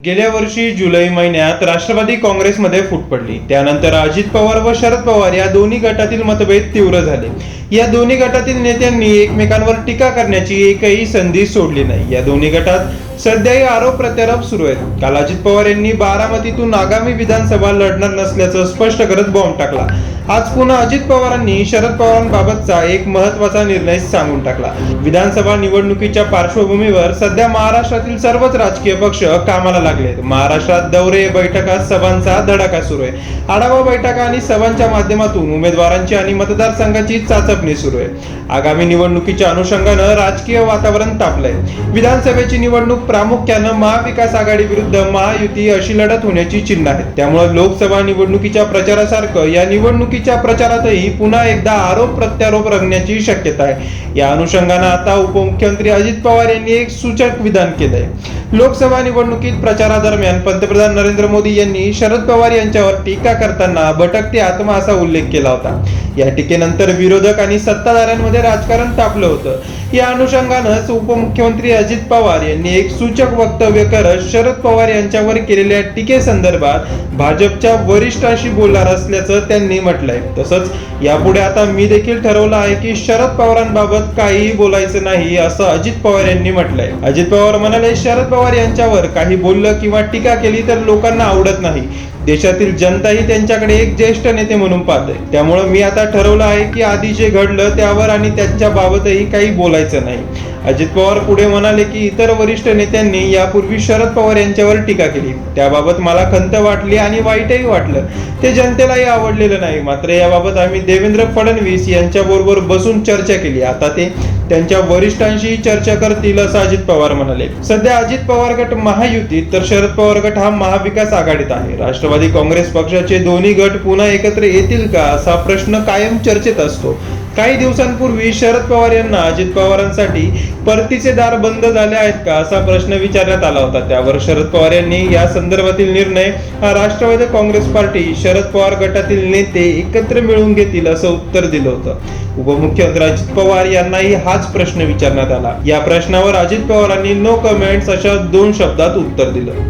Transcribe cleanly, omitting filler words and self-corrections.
गेल्या वर्षी जुलै महिन्यात राष्ट्रवादी काँग्रेसमध्ये फूट पडली. त्यानंतर अजित पवार व शरद पवार या दोन्ही गटातील मतभेद तीव्र झाले. या दोन्ही गटातील नेत्यांनी एकमेकांवर टीका करण्याची एकही संधी सोडली नाही. या दोन्ही गटात सध्याही आरोप प्रत्यारोप सुरू आहेत. काल अजित पवार यांनी बारामतीतून आगामी विधानसभा लढणार नसल्याचं स्पष्ट करत बॉम्ब टाकला. आज पुन्हा अजित पवारांनी शरद पवारांबाबतचा एक महत्त्वाचा निर्णय सांगून टाकला. विधानसभा निवडणुकीच्या पार्श्वभूमीवर सध्या महाराष्ट्रातील सर्वच राजकीय पक्ष कामाला लागलेत. महाराष्ट्रात दौरे, बैठका, सभांचा धडाका सुरू आहे. आढावा बैठका आणि सभांच्या माध्यमातून उमेदवारांची आणि मतदारसंघाची चाचपणी सुरू आहे. आगामी निवडणुकीच्या अनुषंगानं राजकीय वातावरण तापलंय. विधानसभेची निवडणूक प्रामुख्यानं महाविकास आघाडी विरुद्ध महायुती अशी लढत होण्याची चिन्ह आहेत. त्यामुळे लोकसभा निवडणुकीच्या प्रचारासारखं या निवडणुकीच्या प्रचारातही पुन्हा एकदा आरोप प्रत्यारोप रंगण्याची शक्यता आहे. या अनुषंगानं आता उपमुख्यमंत्री अजित पवार यांनी एक सूचक विधान केलंय. लोकसभा निवडणुकीत प्रचारादरम्यान पंतप्रधान नरेंद्र मोदी यांनी शरद पवार यांच्यावर टीका करताना भटकती आत्मा असा उल्लेख केला होता. या टीकेनंतर विरोधक आणि सत्ताधाऱ्यांमध्ये राजकारण तापलं होतं. या अनुषंगानंच उपमुख्यमंत्री अजित पवार यांनी एक सूचक वक्तव्य करत शरद पवार यांच्यावर केलेल्या टीकेसंदर्भात भाजपच्या वरिष्ठांशी बोलणार असल्याचं त्यांनी म्हटलंय. तसंच यापुढे आता मी देखील ठरवलं आहे की शरद पवारांबाबत काहीही बोलायचं नाही असं अजित पवार यांनी म्हटलंय. अजित पवार म्हणाले, शरद पवार यांच्यावर काही बोललं किंवा टीका केली तर लोकांना आवडत नाही. देशातील जनताही त्यांच्याकडे एक ज्येष्ठ नेते म्हणून पाहते. त्यामुळे मी आता ठरवलं आहे की आधी जे घडलं त्यावर आणि त्यांच्या बाबतही काही बोलायचं नाही. अजित पवार पुढे म्हणाले की इतर वरिष्ठ नेत्यांनी यापूर्वी शरद पवार यांच्यावर टीका केली. त्याबाबत मला खंत वाटली आणि वाईटही वाटलं. ते जनतेलाही आवडलेलं नाही. मात्र याबाबत आम्ही देवेंद्र फडणवीस यांच्याबरोबर बसून चर्चा केली. आता ते त्यांच्या वरिष्ठांशी चर्चा करतील असं अजित पवार म्हणाले. सध्या अजित पवार गट महायुतीत तर शरद पवार गट हा महाविकास आघाडीत आहे. राष्ट्रवादी काँग्रेस पक्षाचे दोन्ही गट पुन्हा एकत्र येतील का असा प्रश्न कायम चर्चेत असतो. काही दिवसांपूर्वी शरद पवार यांना अजित पवारांसाठी परतीचे दार बंद झाले आहेत का असा प्रश्न विचारण्यात आला होता. त्यावर शरद पवार यांनी या संदर्भातील निर्णय हा राष्ट्रवादी काँग्रेस पार्टी शरद पवार गटातील नेते एकत्र मिळून घेतील असं उत्तर दिलं होतं. उपमुख्यमंत्री अजित पवार यांनाही हाच प्रश्न विचारण्यात आला. या प्रश्नावर अजित पवारांनी नो कमेंट्स अशा 2 शब्दात उत्तर दिलं.